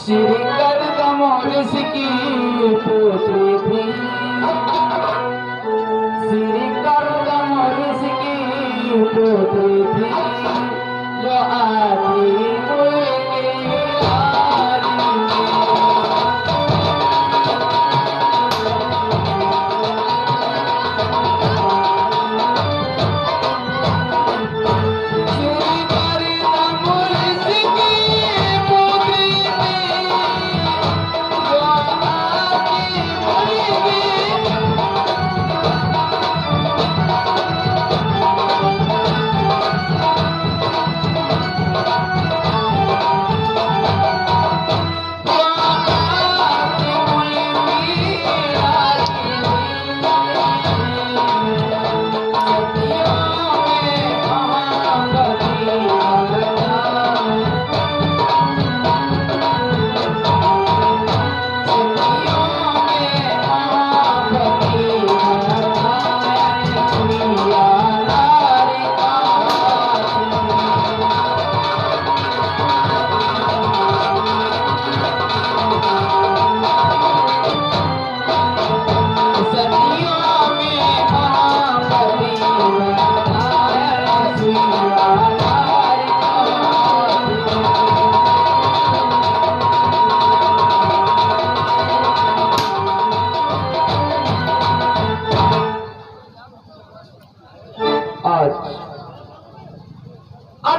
श्री कर्दमोरिस की पुत्री थी, श्री कर्दमोरिस की पुत्री थी, जो आती हुई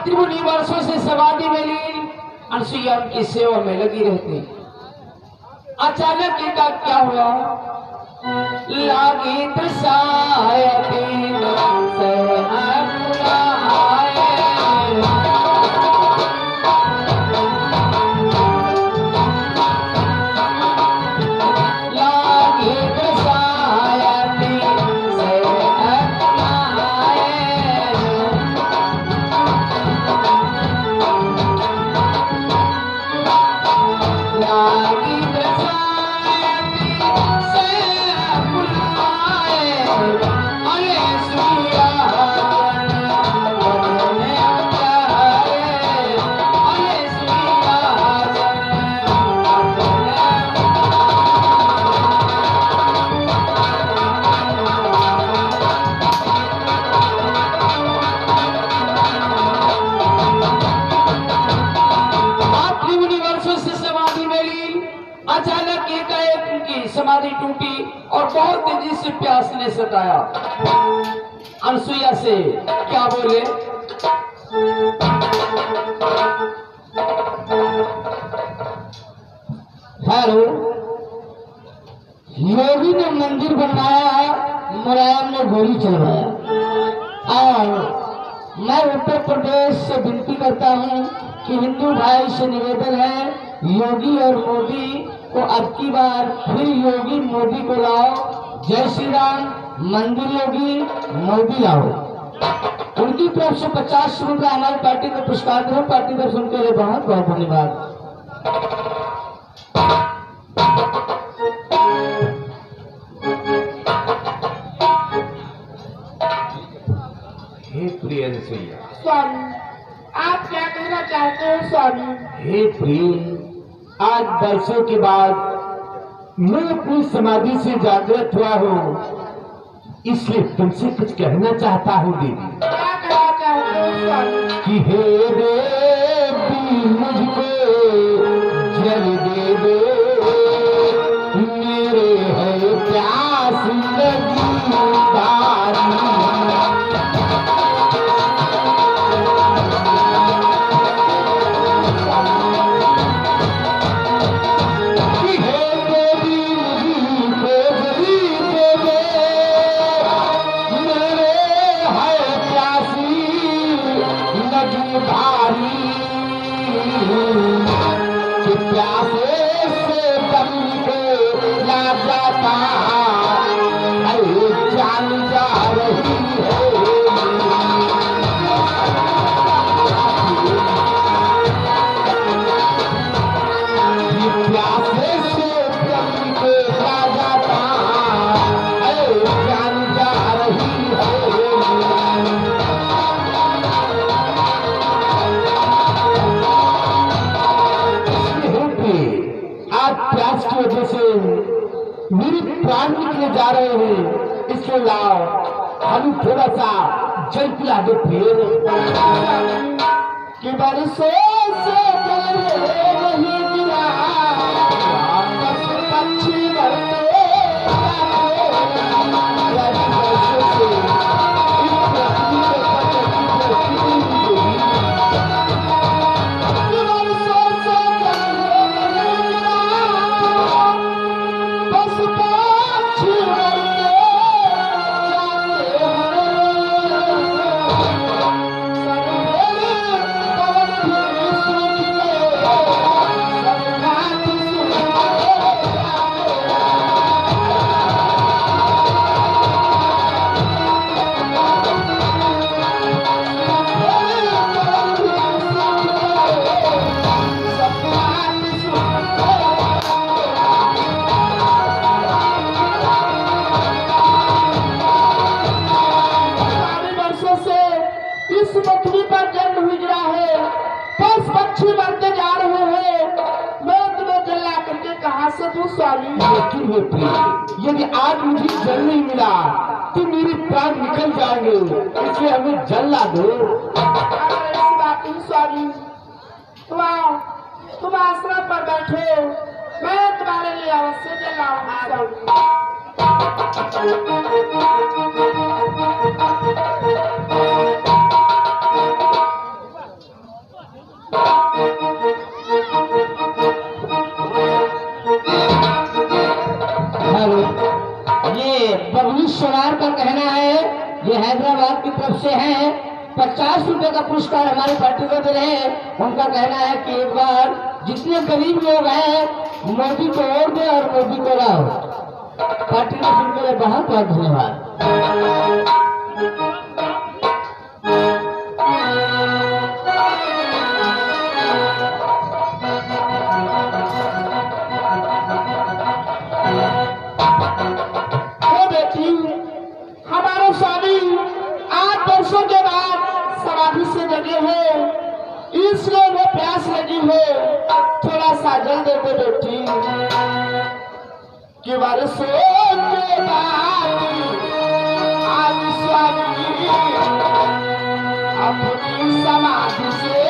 त्रिभुवनी वर्षों से समाधि में लीन अनसुईया उनकी सेवा में लगी रहती। अचानक इनका क्या हुआ? लागी दृशायती समाधि टूटी और बहुत तेजी से प्यास ने सताया। अनसुईया से क्या बोले? हेलो, योगी ने मंदिर बनवाया, मुलायम ने गोली चलवाया, और मैं उत्तर प्रदेश से विनती करता हूं कि हिंदू भाई से निवेदन है, योगी और मोदी को अब की बार फिर योगी मोदी को लाओ। जय श्री राम, मंदिर योगी मोदी लाओ। उनकी तरफ से 50 रुपये हमारी पार्टी को पुरस्कार दो। पार्टी तरफ उनके लिए बहुत बहुत धन्यवाद। हे प्रिय अनसुईया। स्वामी, आप क्या कहना चाहते हो स्वामी? हे प्रिय, आज वर्षों के बाद मैं अपनी समाधि से जागृत हुआ हूँ, इसलिए तुमसे कुछ कहना चाहता हूँ दीदी। क्या कहना चाहते हो स्वामी? कि हे देवी मुझको जल दे दे, मेरे है प्यास लगी भारी। प्यासे से दम को ला जाता, अरे जान जा रही है। प्यासे से दम को ला जाता, अरे जान जा रही है। प्राण निकले जा रहे हैं, इसलिए लाओ हम थोड़ा सा जल पिला दो फिर कि बरसों से जल नहीं गिरा, बस पक्षी बढ़ते लेकिन हे प्रिय, यदि आज मुझे जल नहीं मिला तो मेरे प्राण निकल जाएंगे, इसलिए हमें जल ला दो। ऐसी बात नहीं स्वामी, तुम आश्रम पर बैठो, मैं तुम्हारे लिए अवश्य जल लाऊंगा। बबलू सोनार का कहना है, ये हैदराबाद की तरफ से है, 50 रुपए का पुरस्कार हमारे पार्टी को दे रहे हैं। उनका कहना है कि एक बार जितने गरीब लोग हैं मोदी को वोट दे और मोदी को लाओ। पार्टी को सुनने के लिए बहुत बहुत धन्यवाद। हमारे स्वामी 8 वर्षों के बाद समाधि से जगे हैं, इसलिए वो प्यास लगी है, थोड़ा सा जल दे दे बेटी। कि बरसों के बाद आज स्वामी अपनी समाधि से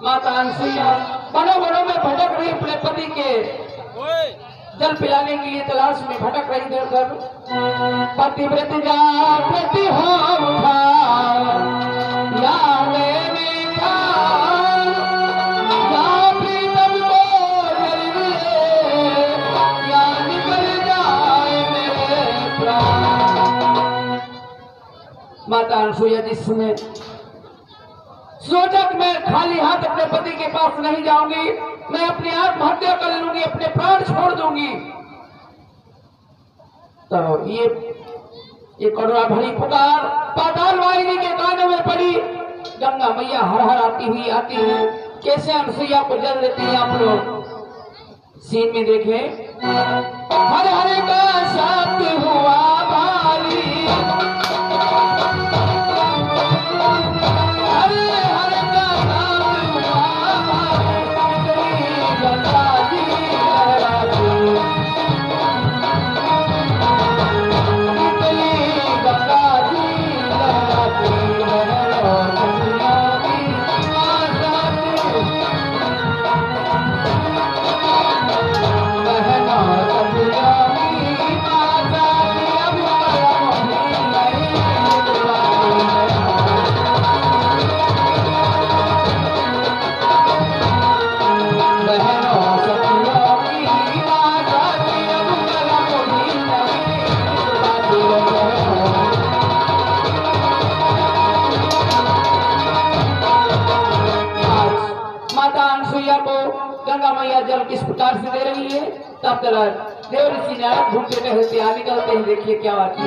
माता अनसुईया वनों वनों में भटक रही अपने पति के जल पिलाने के लिए तलाश में भटक रही देर कर पतिव्रत जागृति हो उठा या में था या प्रीतम को जल या निकल जाए मेरे प्राण। माता अनसुईया जिस समय सोचा कि मैं खाली हाथ अपने पति के पास नहीं जाऊंगी, मैं अपनी आत्महत्या कर लूंगी, अपने प्राण छोड़ दूंगी, तो ये करुणा भरी पुकार पाताल वाहिनी के कानों में पड़ी। गंगा मैया हर हर आती हुई कैसे अनसुईया को जल देती है। आप लोग सीन में देखे हर हर का साथ हुआ भाली गंगा मैया जल किस प्रकार से दे रही है। तब तक देव ऋषि नारद घूमते टहलते यहाँ निकलते हैं। देखिए क्या बात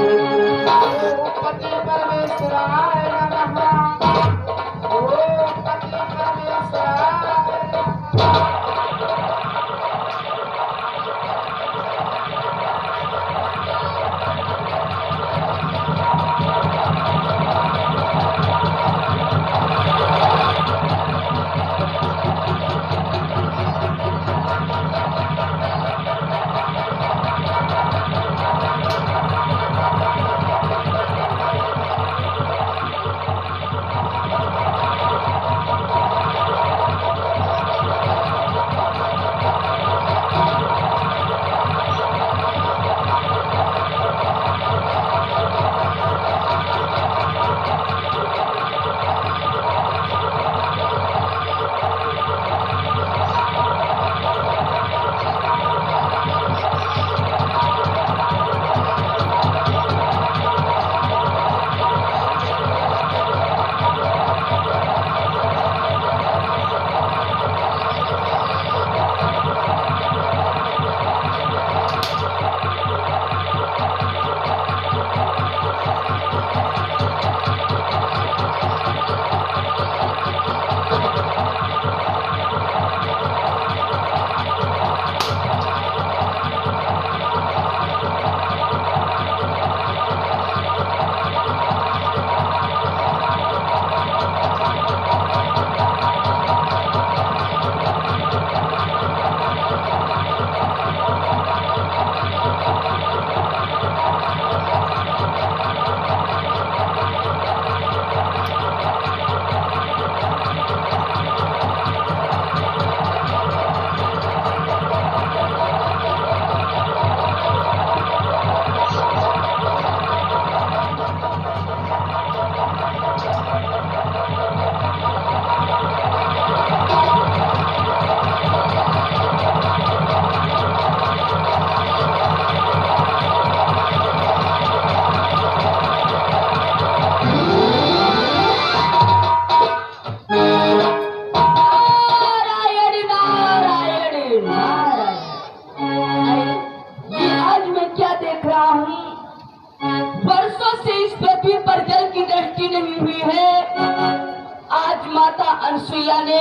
अनसुईया ने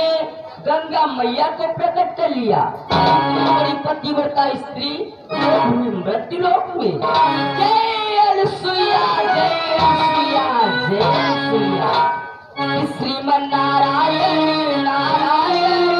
गंगा मैया को प्रकट कर लिया। बड़ी पतिव्रता स्त्री मृत्यु लोक में। जय अनसुईया, जय अनसुईया, जय अनसुईया। श्रीमन नारायण नारायण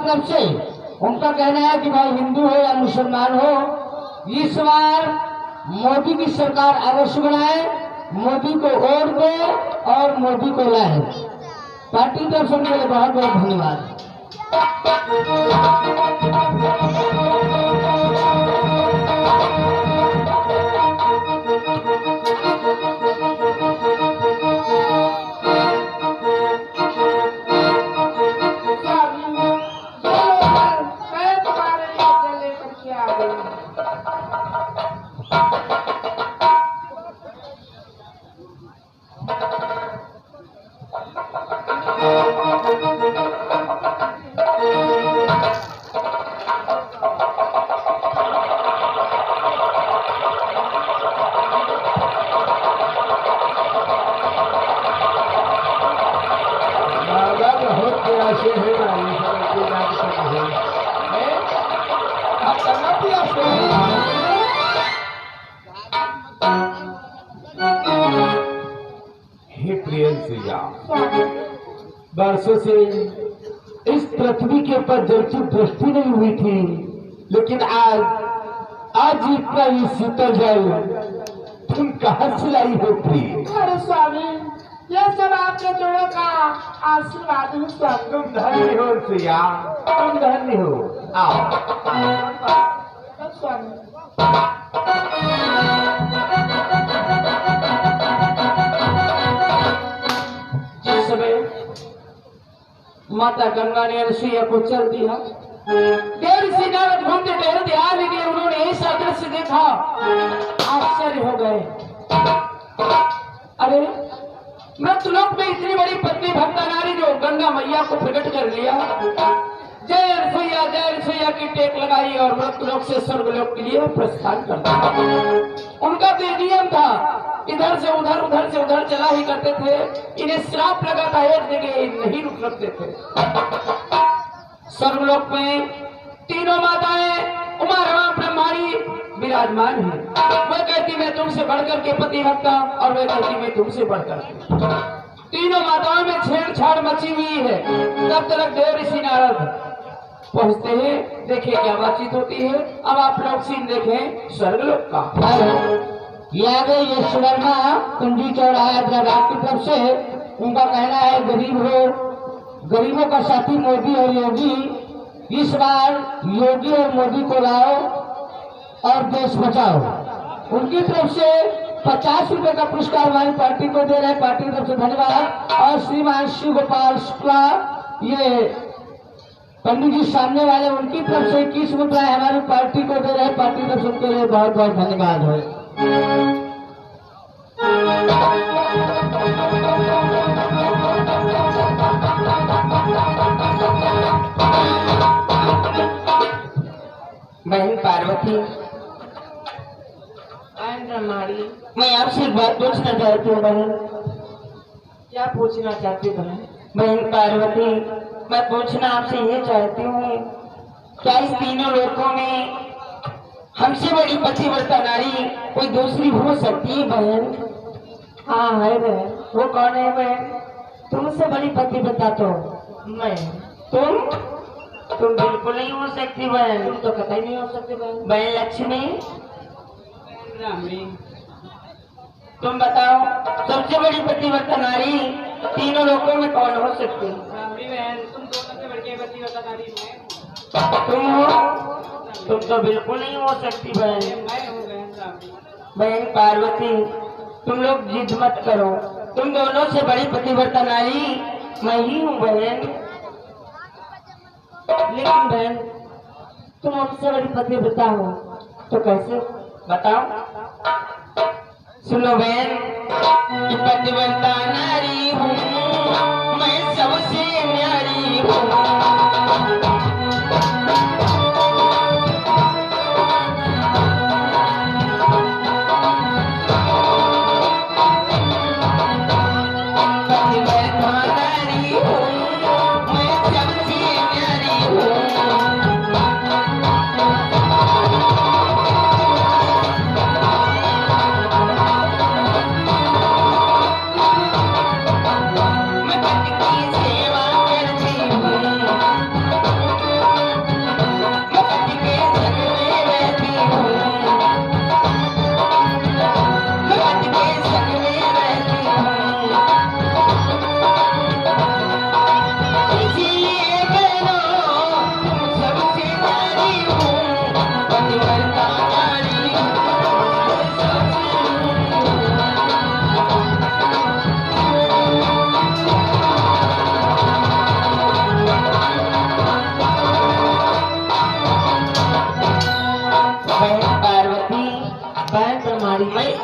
तरफ से उनका कहना है कि भाई हिंदू हो या मुसलमान हो, इस बार मोदी की सरकार अवश्य बनाए, मोदी को वोट दे और मोदी को लाए। पार्टी की तरफ से उनके लिए बहुत बहुत धन्यवाद। वर्षों से इस पृथ्वी के ऊपर जल की दृष्टि नहीं हुई थी, लेकिन आज इतना ही शीतल जल तुम कहाँ से लाई हो प्रिय? अरे स्वामी, यह सब आपके जोड़ों का आशीर्वाद है स्वामी। तुम धन्य हो सिया, तुम धन्य हो। आओ स्वामी। जिस समय माता गंगा ने रसोईया को चल दिया, देव ऋषि नारद घूमते टहलते आ लगे, उन्होंने ऐसा दृश्य देखा, आश्चर्य हो गए। अरे मृतलोक में इतनी बड़ी पत्नी भक्ता नारी जो गंगा मैया को प्रकट कर लिया, जय रसोईया की टेक लगाई और मृतलोक से स्वर्गलोक के लिए प्रस्थान कर दिया। उनका तो नियम था, इधर से उधर उधर से उधर चला ही करते थे। इन्हें श्राप लगा था, एक जगह नहीं रुक सकते थे। स्वर्गलोक में तीनों माताएं उमा रमा ब्रह्माणी विराजमान है। वह कहती मैं तुमसे बढ़कर के पति भक्ता, और वह कहती मैं तुमसे बढ़कर के। तीनों माताओं में छेड़छाड़ मची हुई है। तब तक देव ऋषि नारद पहुंचते हैं, देखे क्या बातचीत होती है। अब आप लोग सीन देखें स्वर्गलोक का। याद है ये सुवर्मा कुंडी चौराहा हैदराबाद की तरफ से उनका कहना है गरीब हो, गरीबों का साथी मोदी और योगी, इस बार योगी और मोदी को लाओ और देश बचाओ। उनकी तरफ से 50 रुपए का पुरस्कार हमारी पार्टी को दे रहे हैं, पार्टी की तरफ से धन्यवाद। और श्रीमान शिव गोपाल शुक्ला ये पंडित जी सामने वाले, उनकी तरफ से 21 रुपए हमारी पार्टी को दे रहे हैं, पार्टी की तरफ से उनके लिए बहुत बहुत धन्यवाद है। बहन पार्वती, मैं आपसे एक बात पूछना चाहती हूँ बहन। क्या पूछना चाहती बहन? बहन पार्वती, मैं पूछना आपसे ये चाहती हूँ, क्या इस तीनों लोकों में हमसे बड़ी पतिव्रता नारी कोई दूसरी हो सकती है बहन? हाँ है बहन। वो कौन है बहन? तुमसे बड़ी पतिव्रता तो मैं। तुम बिल्कुल नहीं हो सकती बहन। तुम तो कतई नहीं हो सकती बहन। बहन लक्ष्मी, तुम बताओ सबसे बड़ी पतिव्रता नारी तीनों लोकों में कौन हो सकती है? बहन, तुम दोनों से बढ़ के पतिव्रता नारी तुम हो? तुम तो बिल्कुल नहीं हो सकती बहन। मैं हूँ बहन। बहन पार्वती, तुम लोग जिद मत करो, तुम दोनों से बड़ी पतिव्रता नारी मैं ही हूँ बहन। लेकिन बहन, तुम हमसे बड़ी पतिव्रता हो तो कैसे? बताओ। सुनो बहन, कि पतिव्रता नारी हूँ मैं, सबसे न्यारी हूँ।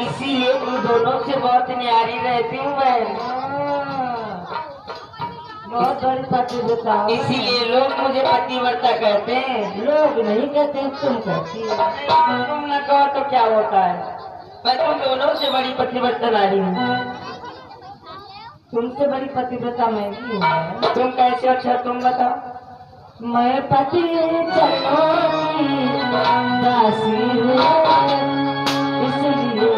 इसीलिए तुम दोनों से बहुत न्यारी रहती हूँ बहन। बहुत बड़ी पतिव्रता हो। इसीलिए लोग मुझे पतिव्रता कहते हैं। लोग नहीं कहते, तुम कहती हो। तुम न कहो तो क्या होता है, मैं तुम दोनों से बड़ी पतिव्रता नारी हूँ। तुमसे बड़ी पतिव्रता मैं भी हूँ। तुम कैसे? अच्छा तुम बताओ। मैं पति चरणों की दासी हूँ, इसलिए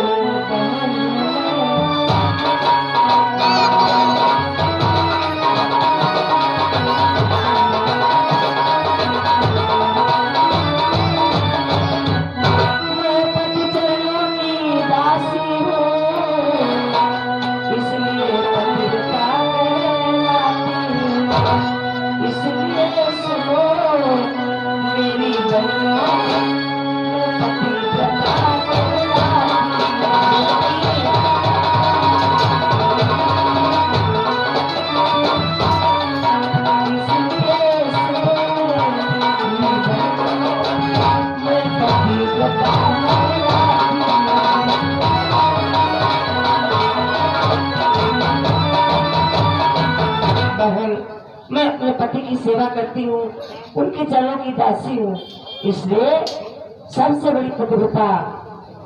मैं अपने पति की सेवा करती हूँ, उनके चरणों की दासी हूँ, इसलिए सबसे बड़ी पतिव्रता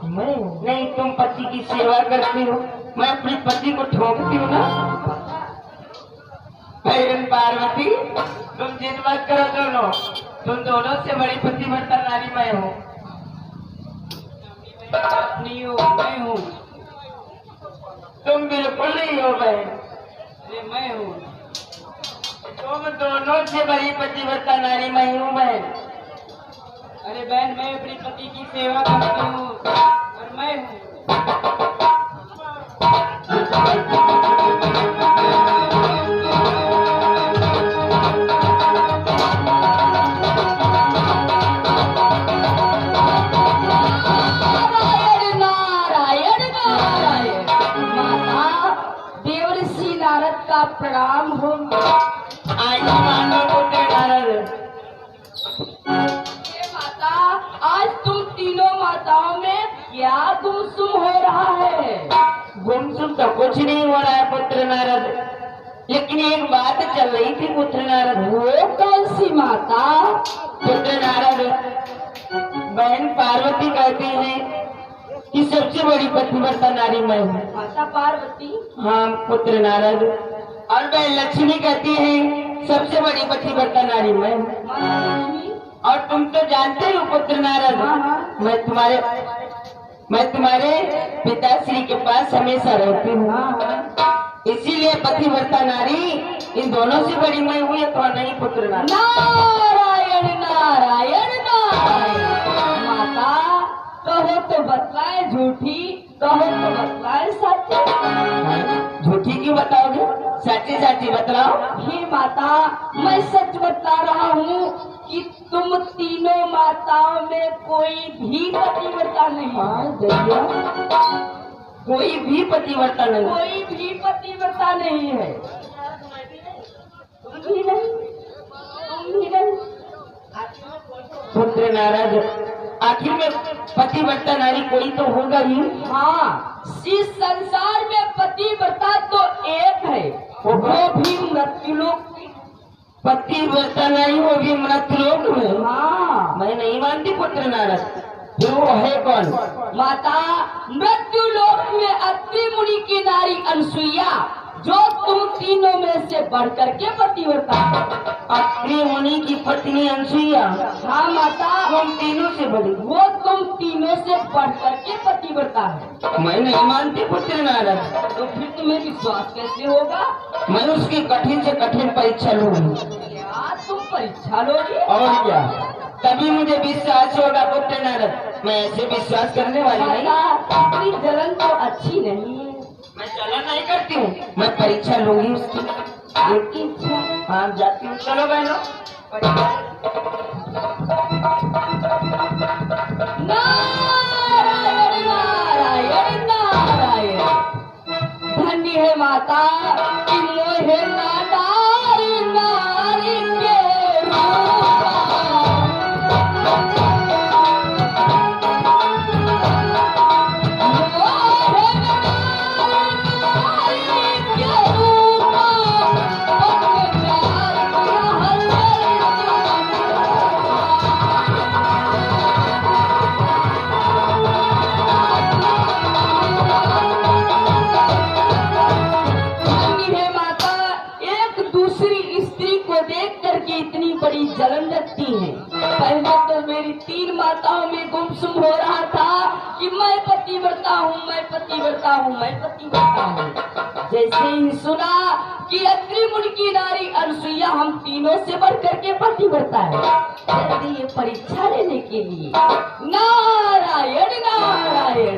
मैं हूँ। नहीं, तुम पति की सेवा करती हो, मैं अपने पति को ठोकती हूँ ना। बहन पार्वती, तुम जिद मत करो दोनों, तुम दोनों से बड़ी पतिव्रता नारी मैं हूँ। नहीं हो, मैं हूँ। तुम बिल्कुल नहीं हो बहन, अरे मैं हूँ। तुम दोनों से बड़ी पतिव्रता नारी मैं हूँ बहन। अरे बहन, मैं अपने पति की सेवा करती हूँ और मैं हूँ। का प्रणाम हो। आज मानो पुत्र नारद। माता, आज तुम तीनों माताओं में क्या गुमसुम हो रहा है? गुमसुम तो कुछ नहीं हो रहा है पुत्र नारद, लेकिन एक बात चल रही थी पुत्र नारद। वो कौन सी माता? पुत्र नारद, बहन पार्वती कहती है कि सबसे बड़ी पतिव्रता नारी मैं हूँ। माता पार्वती? हाँ पुत्र नारद। और बहन लक्ष्मी कहती है सबसे बड़ी पतिव्रता नारी मैं हूँ। माता लक्ष्मी? और तुम तो जानते हो पुत्र नारद, हाँ। मैं तुम्हारे पिताश्री के पास हमेशा रहती हूँ, इसीलिए पतिव्रता नारी इन दोनों से बड़ी मैं हुई तो नहीं पुत्र नारद। नारायण नारायण नारायण। माता, कहो तो बतलाए झूठी, कहो तो बतलाए सच। झूठी क्यों बताओगे, सच्ची सच्ची बतलाओ। हे माता, मैं सच बता रहा हूँ कि तुम तीनों माताओं में कोई भी पतिव्रता नहीं। कोई भी पतिव्रता नहीं, कोई भी पतिव्रता नहीं है। तुम भी नहीं, तुम भी नहीं। पुत्र नारद, आखिर में पतिव्रता नारी कोई तो होगा ही। हाँ, इस संसार में पतिव्रता तो एक है, वो भी मृत्युलोक की। पतिव्रता नारी वो भी मृत्युलोक में? हाँ, मैं नहीं मानती पुत्र नारद, फिर वो है कौन? माता, मृत्युलोक में अत्रि मुनि की नारी अनसुईया, जो तुम तीनों में से बढ़कर के पतिव्रता है। अत्रि मुनि की पत्नी अनसुईया? हाँ माता, तुम तीनों से बड़ी? वो तुम तीनों से बढ़कर के पतिव्रता है। मैं नहीं मानती पुत्र नारद। तो फिर तुम्हें विश्वास कैसे होगा? मैं उसकी कठिन से कठिन परीक्षा लूंगी। क्या तुम परीक्षा लोगे? और क्या, तभी मुझे विश्वास होगा पुत्र नारद, मैं ऐसे विश्वास करने वाली नहीं। माता, अपनी जलन तो अच्छी नहीं है। मैं चला नहीं करती हूँ, मैं परीक्षा लूंगी उसकी। आपकी इच्छा। हाँ जाती हूँ, चलो बहनों। नारायण नारायण नारायण। धन्य है माता कि मोहे नारी नारी के रूप। हूँ, मैं पतिव्रता हूँ, मैं पतिव्रता हूँ। जैसे ही सुना कि अत्रि मुनि की नारी अनसुईया हम तीनों से बढ़ करके पतिव्रता है, जल्दी ये परीक्षा लेने के लिए नारायण नारायण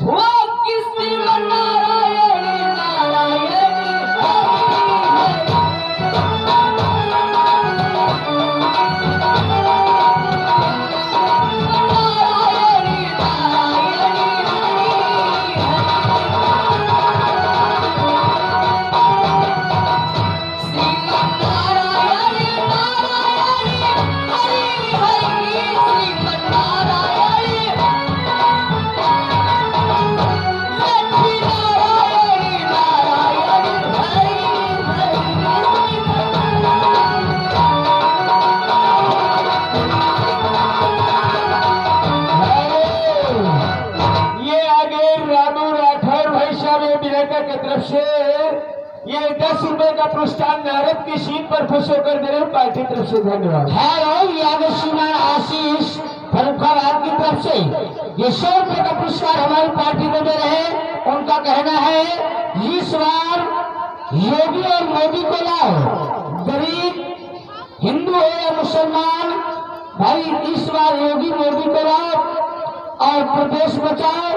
वो किसी नारायण नारायण ये 10 रुपए का पुरस्कार नारद की सीट पर खुश होकर दे रहे पार्टी तरफ से धन्यवाद। है याद श्रीमान आशीष फरुखाबाद की तरफ से ये 100 रुपए का पुरस्कार हमारी पार्टी को दे रहे हैं। उनका कहना है इस बार योगी और मोदी को लाओ, गरीब हिंदू हो या मुसलमान भाई, इस बार योगी मोदी को लाओ और प्रदेश बचाओ।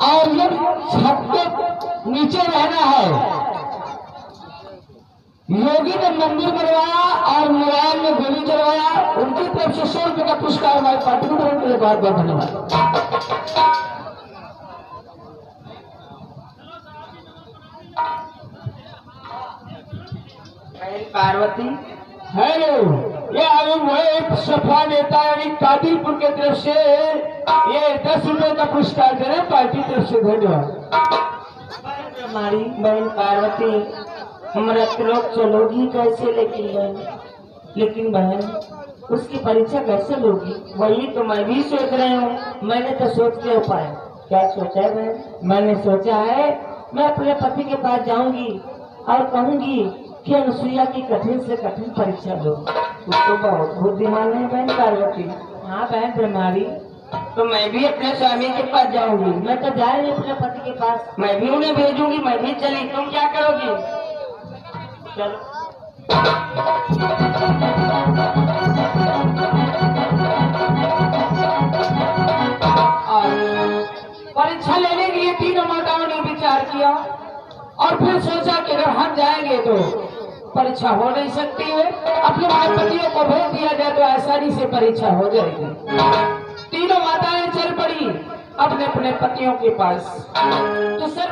और ये सबके नीचे रहना है। योगी ने मंदिर बनवाया और मुलायम ने गोली चलवाया, उनकी तरफ से 100 रुपए का पुरस्कार हमारी पार्टी को देने के लिए बहुत बहुत धन्यवाद। पार्वती हेलो, ये आगे वो सपा नेता यानी कादिरपुर की तरफ से ये 10 रुपए का पुरस्कार दे रहे पार्टी तरफ से धन्यवाद। हमारी बहन पार्वती हमारा त्रिलोक चलोगी कैसे? लेकिन बहन उसकी परीक्षा कैसे लोगी? वही तो मैं भी सोच रही हूँ। मैंने तो सोच के उपाय क्या सोचा है बहन? मैंने सोचा है मैं अपने पति के पास जाऊंगी और कहूंगी कि अनुसुईया की कठिन से कठिन परीक्षा लो। उसको बहुत बुद्धिमान है बहन पार्वती। हाँ बहन ब्रह्मारी, तो मैं भी अपने स्वामी के पास जाऊंगी। मैं तो जा रही हूँ अपने पति के पास, मैं भी उन्हें भेजूंगी। मैं भी चली, तुम क्या करोगी? चलो। परीक्षा लेने के लिए तीनों माताओं ने विचार किया और फिर सोचा कि अगर हम जाएंगे तो परीक्षा हो नहीं सकती है, अपने माता पतियों को भेज दिया जाए तो आसानी से परीक्षा हो जाएगी। तीनों माताएं चल पड़ी अपने अपने पतियों के पास। तो सब